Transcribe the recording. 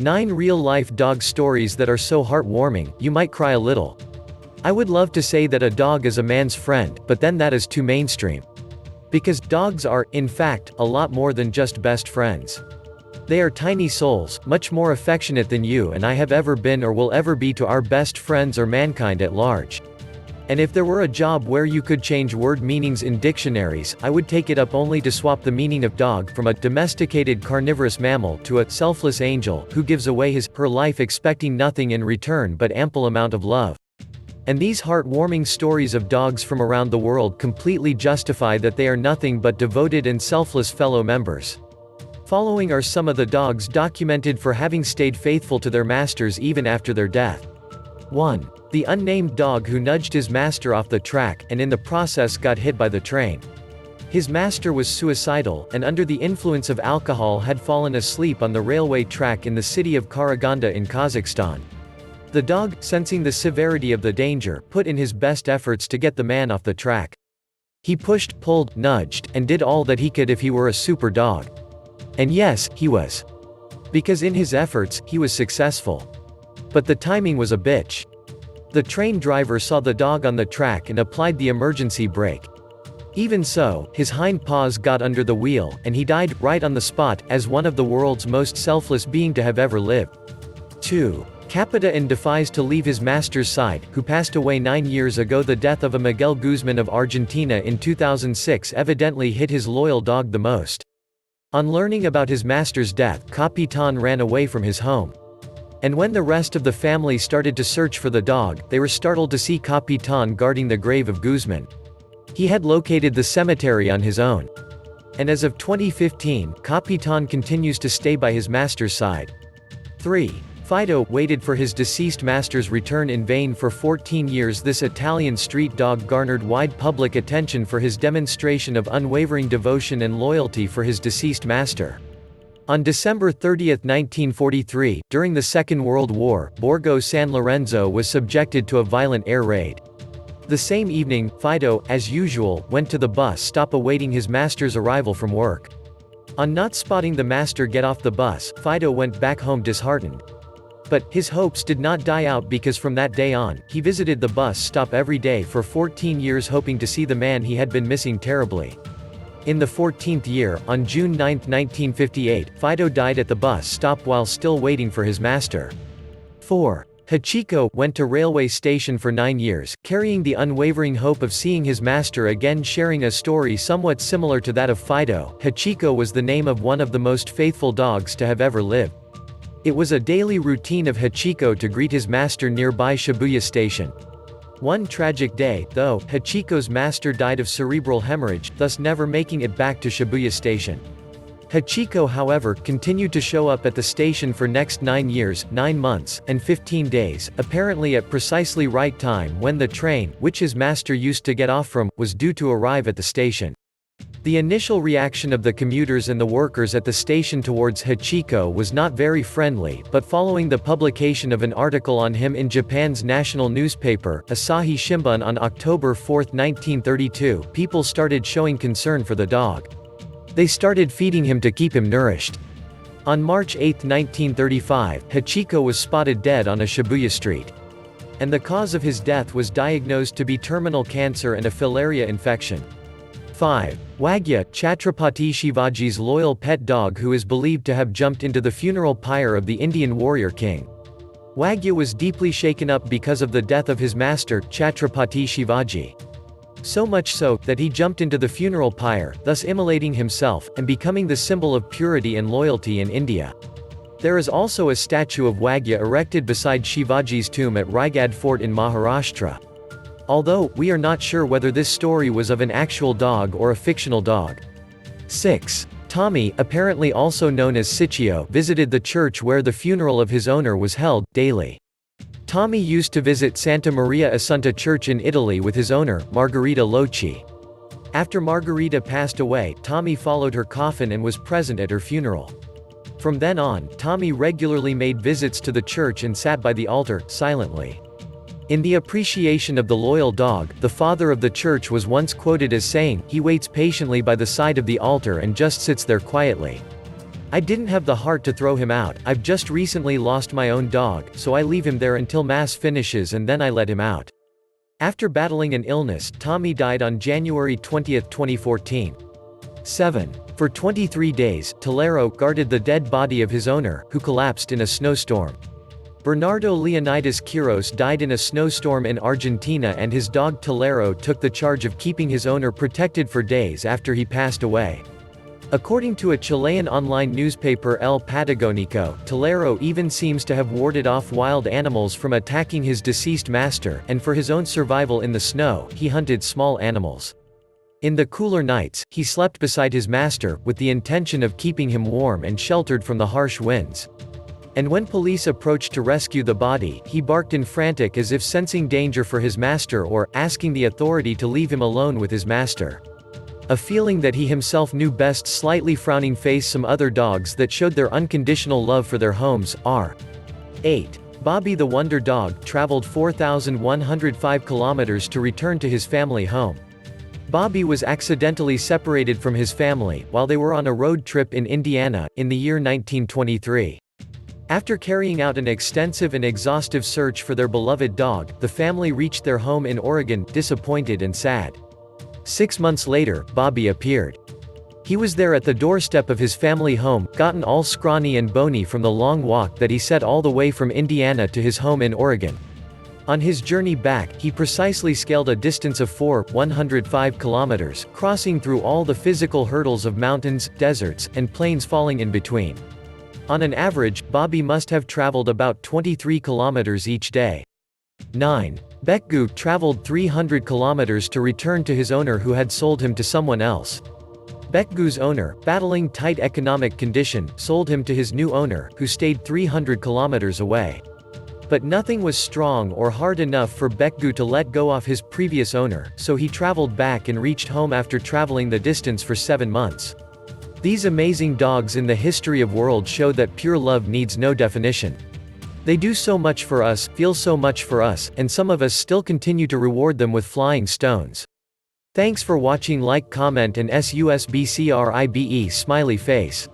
9 real-life dog stories that are so heartwarming, you might cry a little. I would love to say that a dog is a man's friend, but then that is too mainstream. Because dogs are, in fact, a lot more than just best friends. They are tiny souls, much more affectionate than you and I have ever been or will ever be to our best friends or mankind at large. And if there were a job where you could change word meanings in dictionaries, I would take it up only to swap the meaning of dog from a domesticated carnivorous mammal to a selfless angel who gives away her life expecting nothing in return but ample amount of love. And these heartwarming stories of dogs from around the world completely justify that they are nothing but devoted and selfless fellow members. Following are some of the dogs documented for having stayed faithful to their masters even after their death. 1. The unnamed dog who nudged his master off the track and in the process got hit by the train. His master was suicidal and under the influence of alcohol had fallen asleep on the railway track in the city of Karaganda in Kazakhstan. The dog, sensing the severity of the danger, put in his best efforts to get the man off the track. He pushed, pulled, nudged, and did all that he could if he were a super dog. And yes, he was. Because in his efforts, he was successful. But the timing was a bitch. The train driver saw the dog on the track and applied the emergency brake. Even so, his hind paws got under the wheel, and he died right on the spot, as one of the world's most selfless being to have ever lived. 2. Capita and defies to leave his master's side, who passed away 9 years ago. The death of a Miguel Guzman of Argentina in 2006 evidently hit his loyal dog the most. On learning about his master's death, Capitan ran away from his home. And when the rest of the family started to search for the dog, they were startled to see Capitan guarding the grave of Guzman. He had located the cemetery on his own. And as of 2015, Capitan continues to stay by his master's side. 3. Fido waited for his deceased master's return in vain for 14 years. This Italian street dog garnered wide public attention for his demonstration of unwavering devotion and loyalty for his deceased master. On December 30, 1943, during the Second World War, Borgo San Lorenzo was subjected to a violent air raid. The same evening, Fido, as usual, went to the bus stop awaiting his master's arrival from work. On not spotting the master get off the bus, Fido went back home disheartened. But his hopes did not die out because from that day on, he visited the bus stop every day for 14 years hoping to see the man he had been missing terribly. In the 14th year, on June 9, 1958, Fido died at the bus stop while still waiting for his master. 4. Hachiko went to railway station for 9 years, carrying the unwavering hope of seeing his master again. Sharing a story somewhat similar to that of Fido, Hachiko was the name of one of the most faithful dogs to have ever lived. It was a daily routine of Hachiko to greet his master nearby Shibuya station. One tragic day, though, Hachiko's master died of cerebral hemorrhage, thus never making it back to Shibuya station. Hachiko, however, continued to show up at the station for next 9 years, 9 months, and 15 days, apparently at precisely right time when the train, which his master used to get off from, was due to arrive at the station. The initial reaction of the commuters and the workers at the station towards Hachiko was not very friendly, but following the publication of an article on him in Japan's national newspaper, Asahi Shimbun on October 4, 1932, people started showing concern for the dog. They started feeding him to keep him nourished. On March 8, 1935, Hachiko was spotted dead on a Shibuya street. And the cause of his death was diagnosed to be terminal cancer and a filaria infection. 5. Wagyu, Chhatrapati Shivaji's loyal pet dog who is believed to have jumped into the funeral pyre of the Indian warrior king. Wagyu was deeply shaken up because of the death of his master, Chhatrapati Shivaji. So much so, that he jumped into the funeral pyre, thus immolating himself, and becoming the symbol of purity and loyalty in India. There is also a statue of Wagyu erected beside Shivaji's tomb at Raigad Fort in Maharashtra. Although, we are not sure whether this story was of an actual dog or a fictional dog. 6. Tommy, apparently also known as Sicchio, visited the church where the funeral of his owner was held, daily. Tommy used to visit Santa Maria Assunta Church in Italy with his owner, Margherita Locci. After Margherita passed away, Tommy followed her coffin and was present at her funeral. From then on, Tommy regularly made visits to the church and sat by the altar, silently. In the appreciation of the loyal dog, the father of the church was once quoted as saying, "He waits patiently by the side of the altar and just sits there quietly." I didn't have the heart to throw him out. I've just recently lost my own dog, so I leave him there until mass finishes and then I let him out. After battling an illness, Tommy died on January 20, 2014. 7. For 23 days, Tolero guarded the dead body of his owner, who collapsed in a snowstorm. Bernardo Leonidas Quiros died in a snowstorm in Argentina, and his dog Tolero took the charge of keeping his owner protected for days after he passed away. According to a Chilean online newspaper El Patagónico, Tolero even seems to have warded off wild animals from attacking his deceased master, and for his own survival in the snow, he hunted small animals. In the cooler nights, he slept beside his master, with the intention of keeping him warm and sheltered from the harsh winds. And when police approached to rescue the body, he barked in frantic as if sensing danger for his master or asking the authority to leave him alone with his master. A feeling that he himself knew best. Slightly frowning face. Some other dogs that showed their unconditional love for their homes are 8. Bobby the Wonder Dog traveled 4,105 kilometers to return to his family home. Bobby was accidentally separated from his family while they were on a road trip in Indiana, in the year 1923. After carrying out an extensive and exhaustive search for their beloved dog, the family reached their home in Oregon, disappointed and sad. 6 months later, Bobby appeared. He was there at the doorstep of his family home, gotten all scrawny and bony from the long walk that he set all the way from Indiana to his home in Oregon. On his journey back, he precisely scaled a distance of 105 kilometers, crossing through all the physical hurdles of mountains, deserts, and plains falling in between. On an average, Bobby must have traveled about 23 kilometers each day. 9. Bekgu traveled 300 kilometers to return to his owner who had sold him to someone else. Bekgu's owner, battling tight economic condition, sold him to his new owner, who stayed 300 kilometers away. But nothing was strong or hard enough for Bekgu to let go of his previous owner, so he traveled back and reached home after traveling the distance for 7 months. These amazing dogs in the history of world show that pure love needs no definition. They do so much for us, feel so much for us, and some of us still continue to reward them with flying stones. Thanks for watching. Like, comment and subscribe. Smiley face.